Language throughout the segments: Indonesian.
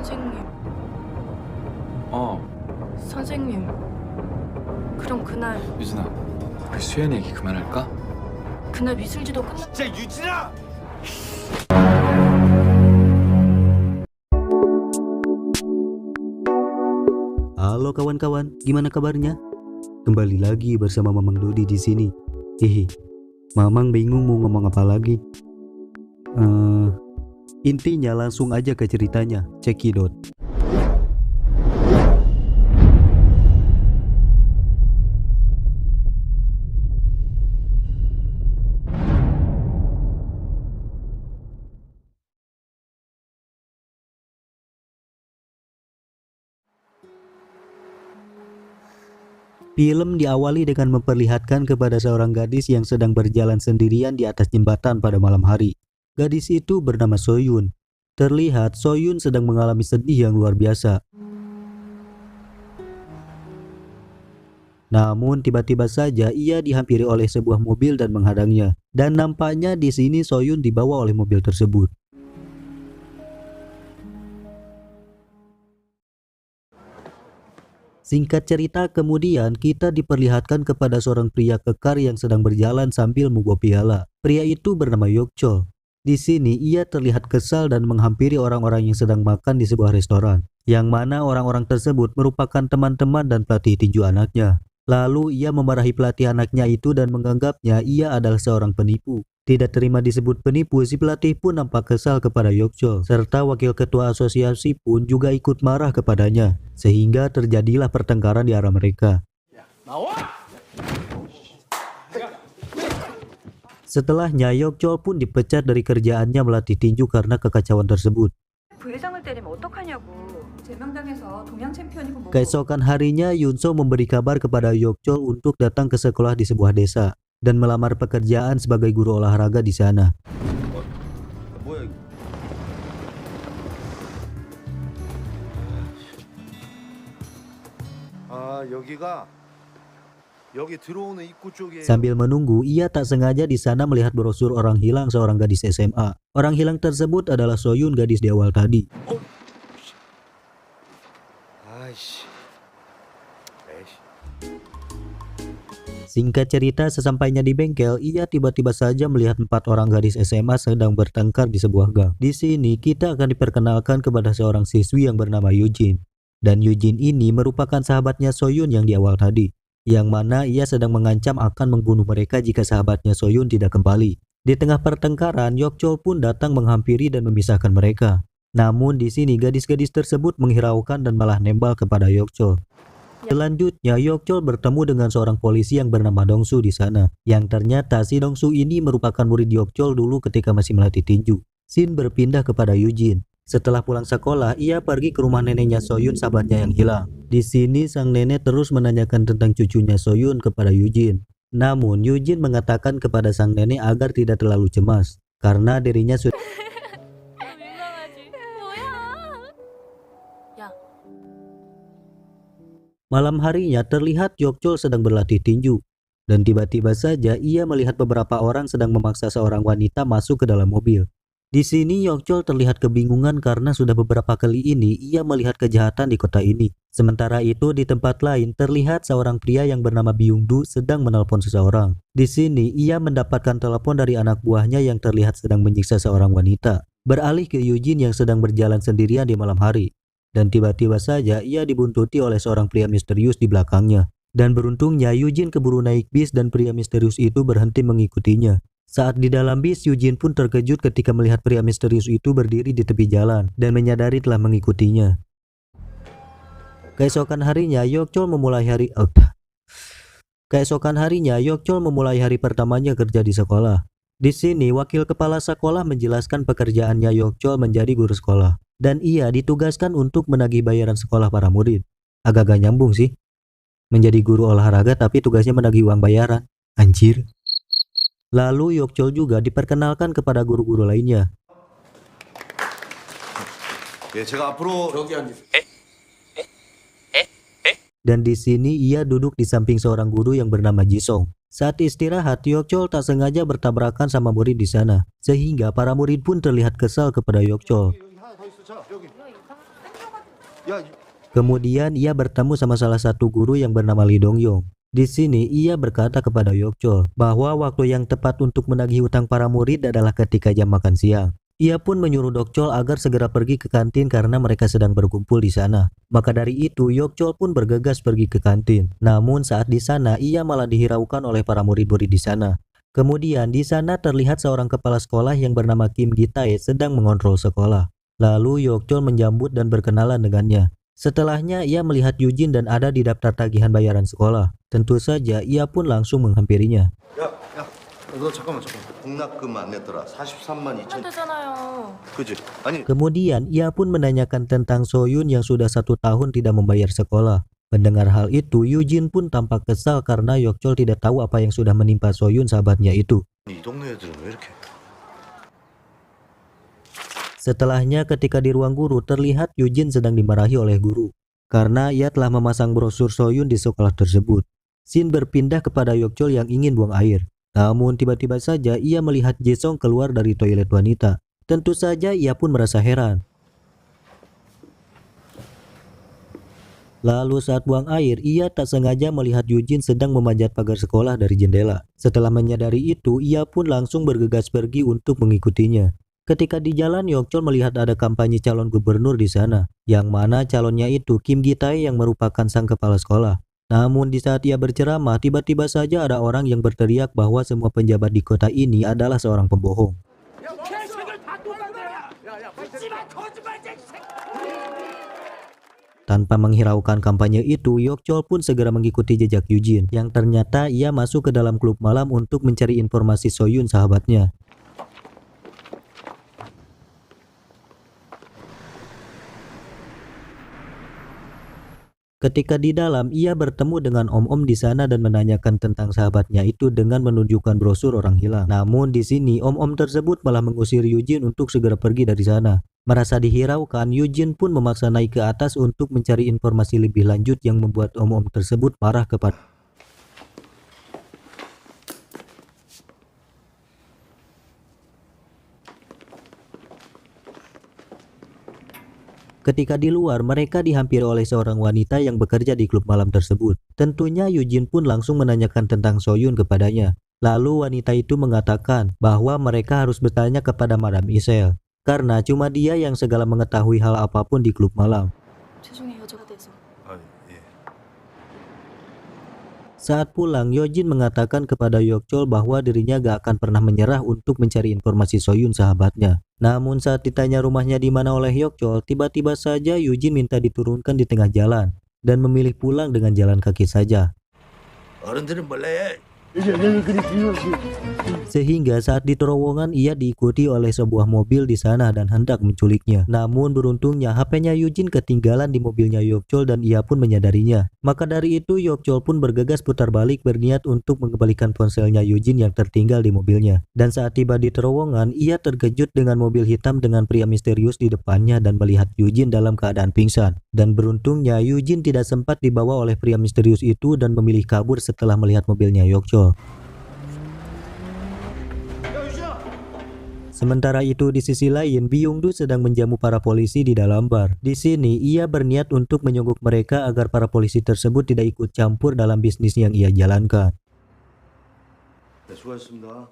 선생님, 어, 선생님. 그럼 그날 유진아, 우리 수연 얘기 그만할까? 그날 미술지도 끝나. 진짜 유진아! Halo kawan-kawan, gimana kabarnya? Kembali lagi bersama Mamang Dodi di sini. Hehe, Mamang bingung mau ngomong apa lagi. Intinya langsung aja ke ceritanya, cekidot. Film diawali dengan memperlihatkan kepada seorang gadis yang sedang berjalan sendirian di atas jembatan pada malam hari. Gadis itu bernama Soyun. Terlihat Soyun sedang mengalami sedih yang luar biasa. Namun tiba-tiba saja ia dihampiri oleh sebuah mobil dan menghadangnya. Dan nampaknya di sini Soyun dibawa oleh mobil tersebut. Singkat cerita, kemudian kita diperlihatkan kepada seorang pria kekar yang sedang berjalan sambil membawa piala. Pria itu bernama Yokchol. Di sini ia terlihat kesal dan menghampiri orang-orang yang sedang makan di sebuah restoran, yang mana orang-orang tersebut merupakan teman-teman dan pelatih tinju anaknya. Lalu ia memarahi pelatih anaknya itu dan menganggapnya ia adalah seorang penipu. Tidak terima disebut penipu, si pelatih pun nampak kesal kepada Yokchol, serta wakil ketua asosiasi pun juga ikut marah kepadanya, sehingga terjadilah pertengkaran di arah mereka. Setelahnya Yokchol pun dipecat dari kerjaannya melatih tinju karena kekacauan tersebut. 부회장을 때리면 어떡하냐고. 제명당해서 동양 챔피언이고 뭐. Keesokan harinya Yunso memberi kabar kepada Yokchol untuk datang ke sekolah di sebuah desa dan melamar pekerjaan sebagai guru olahraga di sana. 뭐야 이거? 아 여기 들어오는 입구 쪽에 Sambil menunggu, ia tak sengaja di sana melihat brosur orang hilang seorang gadis SMA. Orang hilang tersebut adalah Soyun, gadis di awal tadi. 아이씨. 에이씨. Singkat cerita, sesampainya di bengkel, ia tiba-tiba saja melihat 4 orang gadis SMA sedang bertengkar di sebuah gang. Di sini kita akan diperkenalkan kepada seorang siswi yang bernama Eugene. Dan Eugene ini merupakan sahabatnya Soyun yang di awal tadi, yang mana ia sedang mengancam akan membunuh mereka jika sahabatnya Soyun tidak kembali. Di tengah pertengkaran, Yokchol pun datang menghampiri dan memisahkan mereka. Namun di sini gadis-gadis tersebut menghiraukan dan malah nembal kepada Yokchol. Selanjutnya Yokchol bertemu dengan seorang polisi yang bernama Dongsu di sana, yang ternyata si Dongsu ini merupakan murid Yokchol dulu ketika masih melatih tinju. Scene berpindah kepada Eugene. Setelah pulang sekolah, ia pergi ke rumah neneknya Soyun, sahabatnya yang hilang. Di sini sang nenek terus menanyakan tentang cucunya Soyun kepada Eugene. Namun Eugene mengatakan kepada sang nenek agar tidak terlalu cemas karena dirinya sudah 민망하지. 뭐야? 야, Malam harinya terlihat Yokchol sedang berlatih tinju. Dan tiba-tiba saja ia melihat beberapa orang sedang memaksa seorang wanita masuk ke dalam mobil. Di sini Yokchol terlihat kebingungan karena sudah beberapa kali ini ia melihat kejahatan di kota ini. Sementara itu di tempat lain terlihat seorang pria yang bernama Byung-du sedang menelpon seseorang. Di sini ia mendapatkan telepon dari anak buahnya yang terlihat sedang menyiksa seorang wanita. Beralih ke Eugene yang sedang berjalan sendirian di malam hari. Dan tiba-tiba saja ia dibuntuti oleh seorang pria misterius di belakangnya. Dan beruntungnya Eugene keburu naik bis dan pria misterius itu berhenti mengikutinya. Saat di dalam bis, Eugene pun terkejut ketika melihat pria misterius itu berdiri di tepi jalan dan menyadari telah mengikutinya. Keesokan harinya Yokchol memulai hari pertamanya kerja di sekolah. Di sini wakil kepala sekolah menjelaskan pekerjaannya Yokchol menjadi guru sekolah dan ia ditugaskan untuk menagih bayaran sekolah para murid. Agak-agak nyambung sih. Menjadi guru olahraga tapi tugasnya menagih uang bayaran. Anjir. Lalu Yokchol juga diperkenalkan kepada guru-guru lainnya. 예, 제가 앞으로 Dan di sini ia duduk di samping seorang guru yang bernama Jisong. Saat istirahat, Yokchol tak sengaja bertabrakan sama murid di sana, sehingga para murid pun terlihat kesal kepada Yokchol. 야, Kemudian ia bertemu sama salah satu guru yang bernama Lee Dong-yong. Di sini ia berkata kepada Yok-chol bahwa waktu yang tepat untuk menagih hutang para murid adalah ketika jam makan siang. Ia pun menyuruh Dok-chol agar segera pergi ke kantin karena mereka sedang berkumpul di sana. Maka dari itu Yok-chol pun bergegas pergi ke kantin. Namun saat di sana ia malah dihiraukan oleh para murid-murid di sana. Kemudian di sana terlihat seorang kepala sekolah yang bernama Kim Gi-tae sedang mengontrol sekolah. Lalu Yok-chol menjambut dan berkenalan dengannya. Setelahnya ia melihat Yujin dan ada di daftar tagihan bayaran sekolah. Tentu saja ia pun langsung menghampirinya. 야, 너 잠깐만. 공납금 안 냈더라. 43만 2천. 되잖아요. 그지? 아니, Kemudian ia pun menanyakan tentang Soyun yang sudah 1 tahun tidak membayar sekolah. Mendengar hal itu, Yujin pun tampak kesal karena Yok-chol tidak tahu apa yang sudah menimpa Soyun sahabatnya itu. 이 동네 애들은 왜 이렇게? Setelahnya ketika di ruang guru terlihat Yujin sedang dimarahi oleh guru karena ia telah memasang brosur Soyun di sekolah tersebut. Shin berpindah kepada Yok-chol yang ingin buang air. Namun tiba-tiba saja ia melihat Jisung keluar dari toilet wanita. Tentu saja ia pun merasa heran. Lalu saat buang air, ia tak sengaja melihat Yujin sedang memanjat pagar sekolah dari jendela. Setelah menyadari itu, ia pun langsung bergegas pergi untuk mengikutinya. Ketika di jalan, Yok-chol melihat ada kampanye calon gubernur di sana, yang mana calonnya itu Kim Gi-tae yang merupakan sang kepala sekolah. Namun di saat ia berceramah, tiba-tiba saja ada orang yang berteriak bahwa semua penjabat di kota ini adalah seorang pembohong. Tanpa menghiraukan kampanye itu, Yok-chol pun segera mengikuti jejak Yujin, yang ternyata ia masuk ke dalam klub malam untuk mencari informasi Soyun sahabatnya. Ketika di dalam, ia bertemu dengan om-om di sana dan menanyakan tentang sahabatnya itu dengan menunjukkan brosur orang hilang. Namun di sini, om-om tersebut malah mengusir Yujin untuk segera pergi dari sana. Merasa dihiraukan, Yujin pun memaksa naik ke atas untuk mencari informasi lebih lanjut yang membuat om-om tersebut marah kepada Ketika di luar, mereka dihampiri oleh seorang wanita yang bekerja di klub malam tersebut. Tentunya Yujin pun langsung menanyakan tentang Soyun kepadanya. Lalu wanita itu mengatakan bahwa mereka harus bertanya kepada Madam Isel, karena cuma dia yang segala mengetahui hal apapun di klub malam. 죄송해요, 여자가 돼서. 아, 예. Saat pulang, Yojin mengatakan kepada Yok-chol bahwa dirinya gak akan pernah menyerah untuk mencari informasi Soyun sahabatnya. Namun saat ditanya rumahnya di mana oleh Yok-chol, tiba-tiba saja Yujin minta diturunkan di tengah jalan dan memilih pulang dengan jalan kaki saja. 어른들은 몰래. Sehingga saat di terowongan ia diikuti oleh sebuah mobil di sana dan hendak menculiknya. Namun beruntungnya HP-nya Yujin ketinggalan di mobilnya Yok-chol dan ia pun menyadarinya. Maka dari itu Yok-chol pun bergegas putar balik berniat untuk mengembalikan ponselnya Yujin yang tertinggal di mobilnya. Dan saat tiba di terowongan, ia terkejut dengan mobil hitam dengan pria misterius di depannya dan melihat Yujin dalam keadaan pingsan. Dan beruntungnya Yujin tidak sempat dibawa oleh pria misterius itu dan memilih kabur setelah melihat mobilnya Yok-chol. Sementara itu di sisi lain, Byung-du sedang menjamu para polisi di dalam bar. Di sini ia berniat untuk menyogok mereka agar para polisi tersebut tidak ikut campur dalam bisnis yang ia jalankan. 네, 수고하셨습니다.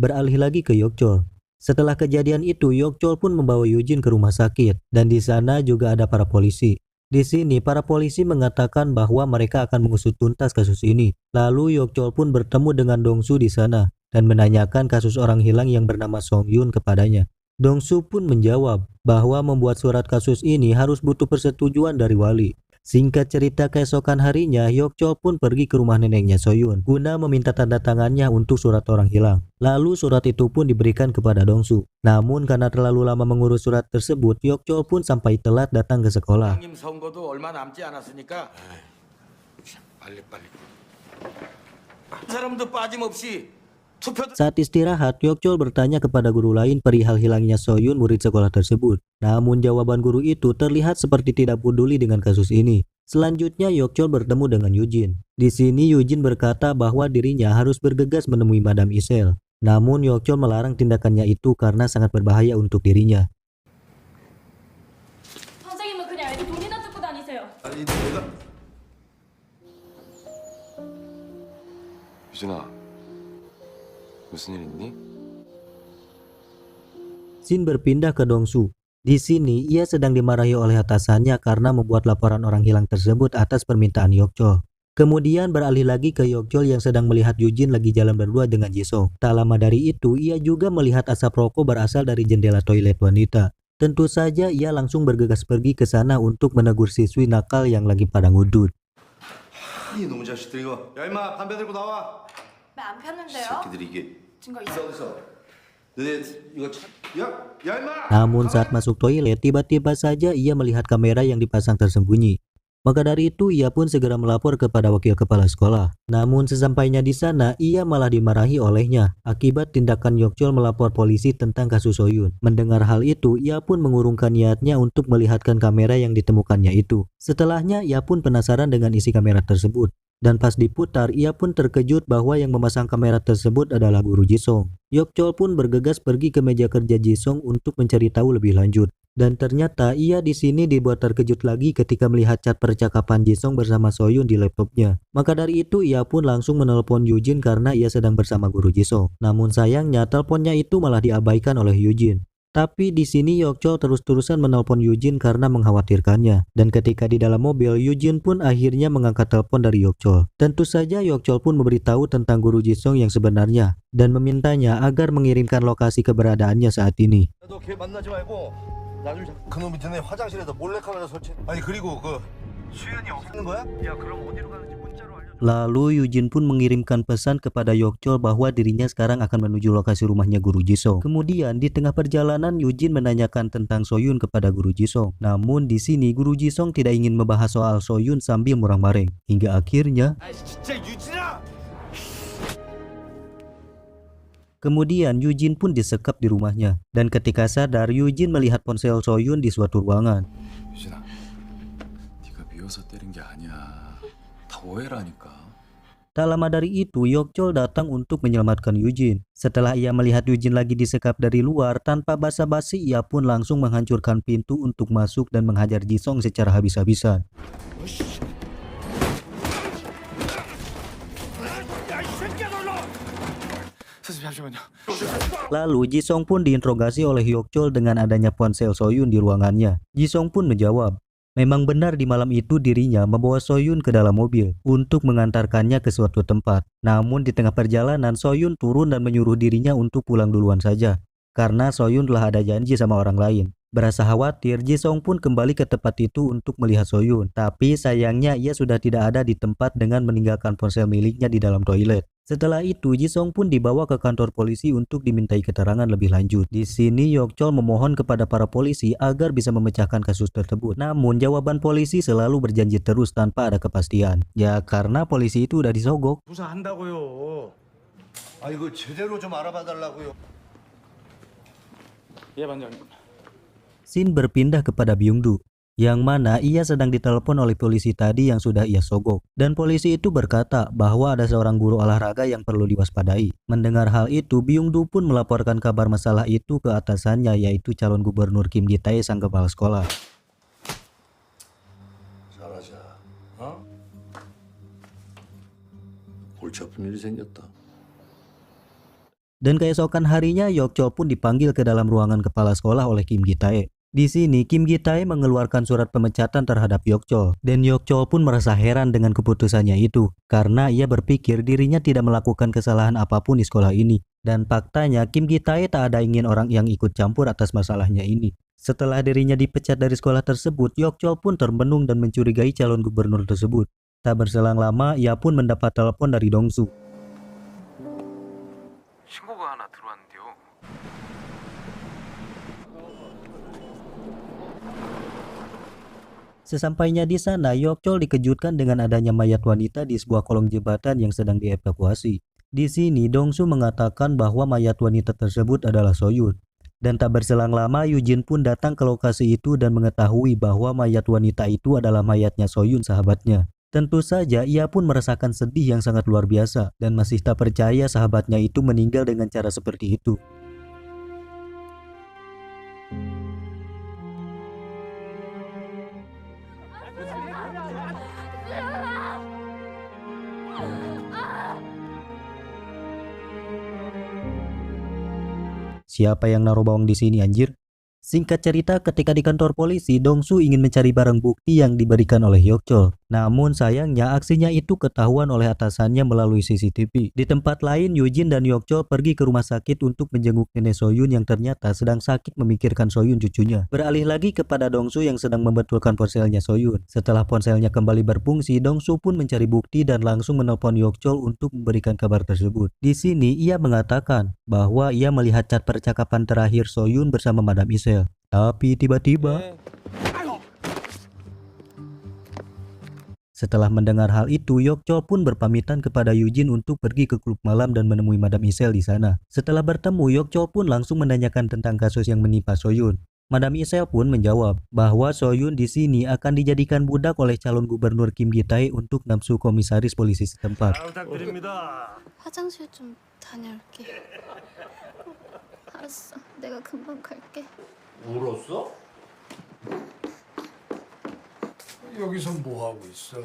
Beralih lagi ke Yok-chol. Setelah kejadian itu, Yok-chol pun membawa Yujin ke rumah sakit dan di sana juga ada para polisi. Di sini para polisi mengatakan bahwa mereka akan mengusut tuntas kasus ini. Lalu Yok-chol pun bertemu dengan Dong-su di sana dan menanyakan kasus orang hilang yang bernama Song-yun kepadanya. Dong-su pun menjawab bahwa membuat surat kasus ini harus butuh persetujuan dari wali. Singkat cerita, keesokan harinya Yok-chol pun pergi ke rumah neneknya Soyun guna meminta tanda tangannya untuk surat orang hilang. Lalu surat itu pun diberikan kepada Dong-su. Namun karena terlalu lama mengurus surat tersebut, Yok-chol pun sampai telat datang ke sekolah. 님 선거도 얼마 남지 않았으니까 빨리빨리 사람도 빠짐없이 투표. Saat istirahat, Yok-chol bertanya kepada guru lain perihal hilangnya Soyun murid sekolah tersebut. Namun jawaban guru itu terlihat seperti tidak peduli dengan kasus ini. Selanjutnya Yok-chol bertemu dengan Yujin. Di sini Yujin berkata bahwa dirinya harus bergegas menemui Madam Isel. Namun Yok-chol melarang tindakannya itu karena sangat berbahaya untuk dirinya. 선생님은 그냥 그냥 애들 돈이나 뜯고 다니세요. 아니 내가 유진아, 무슨 일 있니? Shin berpindah ke Dongsu. Di sini ia sedang dimarahi oleh atasannya karena membuat laporan orang hilang tersebut atas permintaan Yokchol. Kemudian beralih lagi ke Yokchol yang sedang melihat Yujin lagi jalan berdua dengan Jisung. Tak lama dari itu, ia juga melihat asap rokok berasal dari jendela toilet wanita. Tentu saja ia langsung bergegas pergi ke sana untuk menegur siswi nakal yang lagi pada ngudut. 이 놈의 자식들 이거. 야 임마 담배 들고 나와. 안 이 폈는데요? 새끼들이 이게 증거 있어 어디서? 너네 이거 야 임마. Namun saat masuk toilet, tiba-tiba saja ia melihat kamera yang dipasang tersembunyi. Maka dari itu ia pun segera melapor kepada wakil kepala sekolah. Namun sesampainya di sana, ia malah dimarahi olehnya akibat tindakan Yokchol melapor polisi tentang kasus Soyun. Mendengar hal itu, ia pun mengurungkan niatnya untuk melihatkan kamera yang ditemukannya itu. Setelahnya, ia pun penasaran dengan isi kamera tersebut. Dan pas diputar, ia pun terkejut bahwa yang memasang kamera tersebut adalah guru Jisung. Yokchol pun bergegas pergi ke meja kerja Jisung untuk mencari tahu lebih lanjut. Dan ternyata ia di sini dibuat terkejut lagi ketika melihat chat percakapan Jisung bersama Soyun di laptopnya. Maka dari itu ia pun langsung menelpon Yujin karena ia sedang bersama guru Jisung. Namun sayangnya teleponnya itu malah diabaikan oleh Yujin. Tapi di sini Yokchol terus-terusan menelpon Yujin karena mengkhawatirkannya. Dan ketika di dalam mobil, Yujin pun akhirnya mengangkat telepon dari Yokchol. Tentu saja Yokchol pun memberitahu tentang guru Jisung yang sebenarnya dan memintanya agar mengirimkan lokasi keberadaannya saat ini. 너 걔 만나지 말고 나중에 그놈이 드네 화장실에다 몰래카메라 설치. 아니 그리고 그 수연이 없는 거야? 야 그럼 어디로 가는지 문자로 알려줘. Lalu Yujin pun mengirimkan pesan kepada Yokchol bahwa dirinya sekarang akan menuju lokasi rumahnya guru Jisung. Kemudian di tengah perjalanan Yujin menanyakan tentang Soyun kepada guru Jisung. Namun di sini guru Jisung tidak ingin membahas soal Soyun sambil murang-maring. Hingga akhirnya 진짜 유진아! kemudian Yujin pun disekap di rumahnya. Dan ketika sadar, Yujin melihat ponsel Soyun di suatu ruangan. 유진아, 네가 미워서 때린 게 아니야. 다 오해라니까. Tak lama dari itu, Yokchol datang untuk menyelamatkan Yujin. Setelah ia melihat Yujin lagi disekap dari luar, tanpa basa-basi ia pun langsung menghancurkan pintu untuk masuk dan menghajar Jisung secara habis-habisan. 선생님 잠시만요. Lalu Jisung pun diinterogasi oleh Yokchol dengan adanya ponsel Soyun di ruangannya. Jisung pun menjawab, memang benar di malam itu dirinya membawa Soyun ke dalam mobil untuk mengantarkannya ke suatu tempat. Namun di tengah perjalanan Soyun turun dan menyuruh dirinya untuk pulang duluan saja. Karena Soyun telah ada janji sama orang lain. Berasa khawatir, Jisung pun kembali ke tempat itu untuk melihat Soyun. Tapi sayangnya ia sudah tidak ada di tempat dengan meninggalkan ponsel miliknya di dalam toilet. Setelah itu, Jisung pun dibawa ke kantor polisi untuk dimintai keterangan lebih lanjut. Di sini Yokchol memohon kepada para polisi agar bisa memecahkan kasus tersebut. Namun jawaban polisi selalu berjanji terus tanpa ada kepastian. Ya karena polisi itu udah disogok. 조사한다고요. 아 이거 제대로 좀 알아봐 달라고요. 예, 반장님. Shin berpindah kepada Byungdu, yang mana ia sedang ditelepon oleh polisi tadi yang sudah ia sogok. Dan polisi itu berkata bahwa ada seorang guru olahraga yang perlu diwaspadai. Mendengar hal itu, Byungdu pun melaporkan kabar masalah itu ke atasannya, yaitu calon gubernur Kim Gi-tae sang kepala sekolah. 잘하자. 어? 골치 아픈 일이 생겼다. Dan keesokan harinya, Yokchol pun dipanggil ke dalam ruangan kepala sekolah oleh Kim Gi-tae. Di sini, Kim Gi-tae mengeluarkan surat pemecatan terhadap Yokchol. Dan Yokchol pun merasa heran dengan keputusannya itu. Karena ia berpikir dirinya tidak melakukan kesalahan apapun di sekolah ini. Dan faktanya, Kim Gi-tae tak ada ingin orang yang ikut campur atas masalahnya ini. Setelah dirinya dipecat dari sekolah tersebut, Yokchol pun termenung dan mencurigai calon gubernur tersebut. Tak berselang lama, ia pun mendapat telepon dari Dongsu. 신고가 하나 들어왔는데요. Sesampainya di sana, Yokchol dikejutkan dengan adanya mayat wanita di sebuah kolong jembatan yang sedang dievakuasi. Di sini, Dongsu mengatakan bahwa mayat wanita tersebut adalah Soyun. Dan tak berselang lama, Yujin pun datang ke lokasi itu dan mengetahui bahwa mayat wanita itu adalah mayatnya Soyun, sahabatnya. Tentu saja ia pun merasakan sedih yang sangat luar biasa dan masih tak percaya sahabatnya itu meninggal dengan cara seperti itu. Siapa yang naruh bawang di sini anjir? Singkat cerita, ketika di kantor polisi, Dongsu ingin mencari barang bukti yang diberikan oleh Hyokchol. Namun sayangnya aksinya itu ketahuan oleh atasannya melalui CCTV. Di tempat lain, Yujin dan Hyokchol pergi ke rumah sakit untuk menjenguk nenek Soyun yang ternyata sedang sakit memikirkan Soyun cucunya. Beralih lagi kepada Dongsu yang sedang membetulkan ponselnya Soyun. Setelah ponselnya kembali berfungsi, Dongsu pun mencari bukti dan langsung menelpon Hyokchol untuk memberikan kabar tersebut. Di sini ia mengatakan bahwa ia melihat chat percakapan terakhir Soyun bersama Madam Isel. Tapi tiba-tiba setelah mendengar hal itu, Hyokchol pun berpamitan kepada Yujin untuk pergi ke klub malam dan menemui Madam Isel di sana. Setelah bertemu, Hyokchol pun langsung menanyakan tentang kasus yang menimpa Soyun. Madam Isel pun menjawab bahwa Soyun di sini akan dijadikan budak oleh calon gubernur Kim Gi-tae untuk nafsu komisaris polisi setempat. 화장실 좀 다녀올게. 알았어. 내가 금방 갈게. 울었어? 여기서 뭐 하고 있어?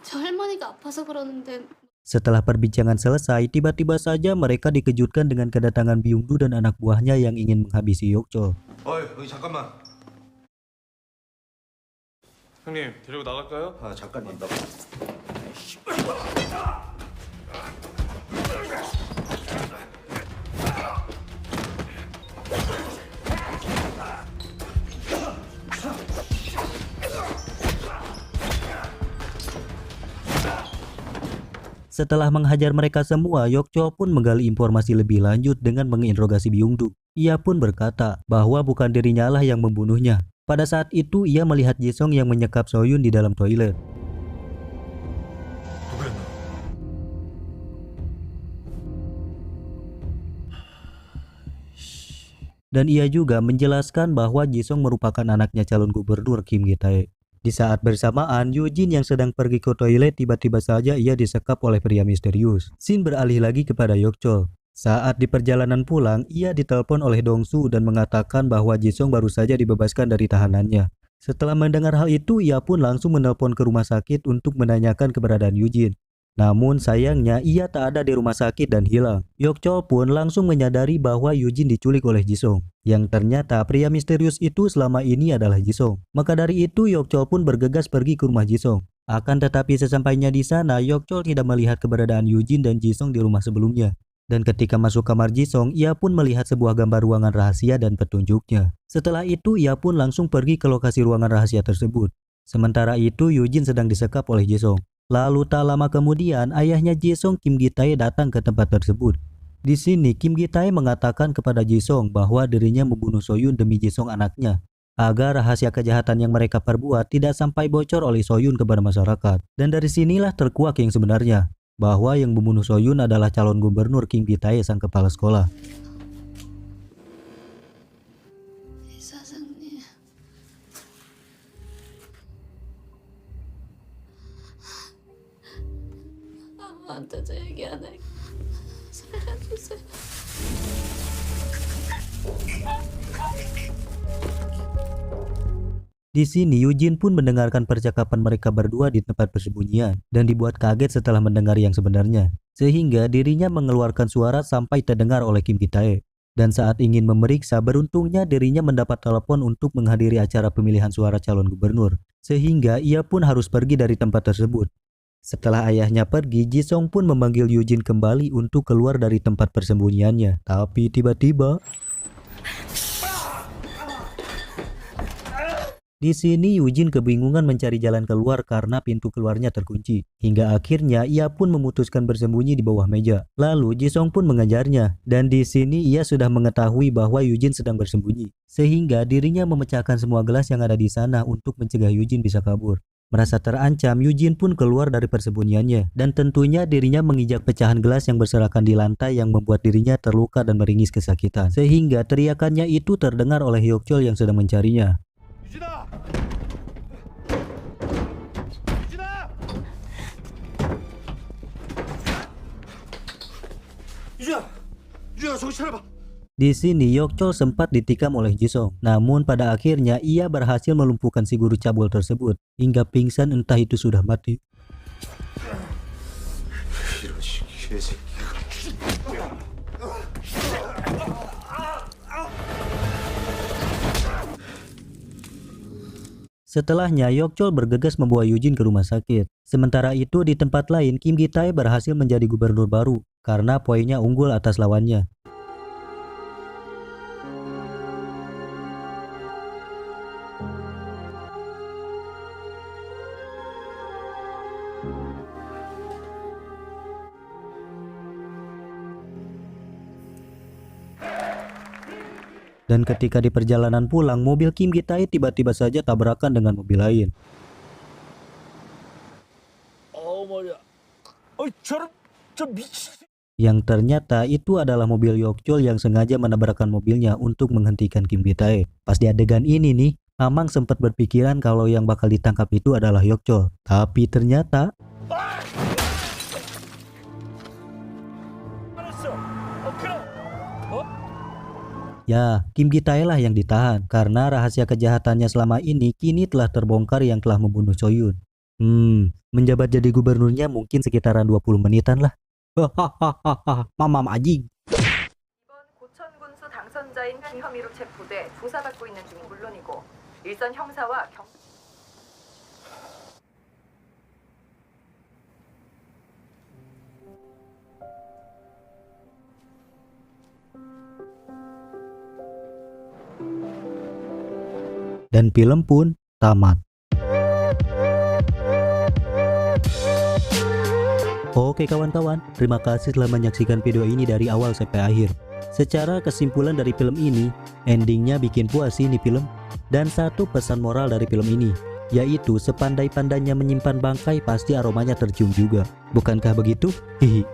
저 할머니가 아파서 그러는데 Setelah perbincangan selesai, tiba-tiba saja mereka dikejutkan dengan kedatangan Byung-du dan anak buahnya yang ingin menghabisi Hyokchol. 어이, 여기 잠깐만. 형님 데리고 나갈까요? 아, 잠깐만. 나... Setelah menghajar mereka semua, Hyokchol pun menggali informasi lebih lanjut dengan menginterogasi Byung-du. Ia pun berkata bahwa bukan dirinya lah yang membunuhnya. Pada saat itu ia melihat Jisung yang menyekap Soyun di dalam toilet. Dan ia juga menjelaskan bahwa Jisung merupakan anaknya calon gubernur Kim Gi-tae. Di saat bersamaan, Yujin yang sedang pergi ke toilet tiba-tiba saja ia disekap oleh pria misterius. Scene beralih lagi kepada Hyokchol. Saat di perjalanan pulang, ia ditelepon oleh Dongsu dan mengatakan bahwa Jisung baru saja dibebaskan dari tahanannya. Setelah mendengar hal itu, ia pun langsung menelpon ke rumah sakit untuk menanyakan keberadaan Yujin. Namun sayangnya ia tak ada di rumah sakit dan hilang. Hyokchol pun langsung menyadari bahwa Yujin diculik oleh Jisung. Yang ternyata pria misterius itu selama ini adalah Jisung. Maka dari itu Hyokchol pun bergegas pergi ke rumah Jisung. Akan tetapi sesampainya di sana, Hyokchol tidak melihat keberadaan Yujin dan Jisung di rumah sebelumnya. Dan ketika masuk kamar Jisung, ia pun melihat sebuah gambar ruangan rahasia dan petunjuknya. Setelah itu ia pun langsung pergi ke lokasi ruangan rahasia tersebut. Sementara itu Yujin sedang disekap oleh Jisung. Lalu tak lama kemudian ayahnya Jisung, Kim Gi-tae, datang ke tempat tersebut. Di sini Kim Gi-tae mengatakan kepada Jisung bahwa dirinya membunuh Soyun demi Jisung anaknya, agar rahasia kejahatan yang mereka perbuat tidak sampai bocor oleh Soyun kepada masyarakat. Dan dari sinilah terkuak yang sebenarnya, bahwa yang membunuh Soyun adalah calon gubernur Kim Gi-tae, sang kepala sekolah. 이사장님. 아무한테도 얘기 안 해. 살려주세요. Di sini Yujin pun mendengarkan percakapan mereka berdua di tempat persembunyian dan dibuat kaget setelah mendengar yang sebenarnya, sehingga dirinya mengeluarkan suara sampai terdengar oleh Kim Gi-tae. Dan saat ingin memeriksa, beruntungnya dirinya mendapat telepon untuk menghadiri acara pemilihan suara calon gubernur, sehingga ia pun harus pergi dari tempat tersebut. Setelah ayahnya pergi, Jisung pun memanggil Yujin kembali untuk keluar dari tempat persembunyiannya. Tapi tiba-tiba di sini Yujin kebingungan mencari jalan keluar karena pintu keluarnya terkunci. Hingga akhirnya ia pun memutuskan bersembunyi di bawah meja. Lalu Jisung pun mengejarnya. Dan di sini ia sudah mengetahui bahwa Yujin sedang bersembunyi. Sehingga dirinya memecahkan semua gelas yang ada di sana untuk mencegah Yujin bisa kabur. Merasa terancam, Yujin pun keluar dari persembunyiannya. Dan tentunya dirinya menginjak pecahan gelas yang berserakan di lantai yang membuat dirinya terluka dan meringis kesakitan. Sehingga teriakannya itu terdengar oleh Hyokchol yang sedang mencarinya. 유진아! 유진아! 유진아, 정신 차려봐. Di sini Hyokchol sempat ditikam oleh Jisung. Namun pada akhirnya ia berhasil melumpuhkan si guru cabul tersebut hingga pingsan, entah itu sudah mati. 이런 개새끼가. Setelahnya, Yokchol bergegas membawa Eugene ke rumah sakit. Sementara itu, di tempat lain, Kim Gi-tae berhasil menjadi gubernur baru karena poinnya unggul atas lawannya. Dan ketika di perjalanan pulang, mobil Kim Gi-tae tiba-tiba saja tabrakan dengan mobil lain. Yang ternyata itu adalah mobil Yokchol yang sengaja menabrakkan mobilnya untuk menghentikan Kim Gi-tae. Pas di adegan ini nih, Amang sempat berpikiran kalau yang bakal ditangkap itu adalah Yokchol. Tapi ternyata ya, Kim Gi-tae lah yang ditahan karena rahasia kejahatannya selama ini kini telah terbongkar yang telah membunuh Soyun. Menjabat jadi gubernurnya mungkin sekitaran 20 menitan lah. Hahaha, mamam anjing. 이번 고천군수 당선자인 등 혐의로 체포돼 조사받고 있는 중인 물론이고 일선 형사와 경 Dan film pun tamat. Oke kawan-kawan, terima kasih telah menyaksikan video ini dari awal sampai akhir. Secara kesimpulan dari film ini, endingnya bikin puas sih ini film. Dan satu pesan moral dari film ini, yaitu sepandai-pandainya menyimpan bangkai pasti aromanya tercium juga. Bukankah begitu? Hihi.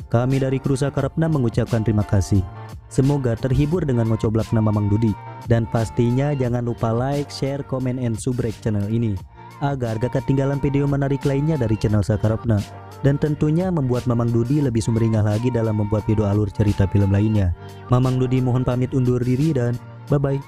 Kami dari kru Sakarepna mengucapkan terima kasih. Semoga terhibur dengan ngocoblakna Mamang Dudi. Dan pastinya jangan lupa like, share, komen, and subscribe channel ini agar gak ketinggalan video menarik lainnya dari channel Sakarepna. Dan tentunya membuat Mamang Dudi lebih sumringah lagi dalam membuat video alur cerita film lainnya. Mamang Dudi mohon pamit undur diri dan bye-bye.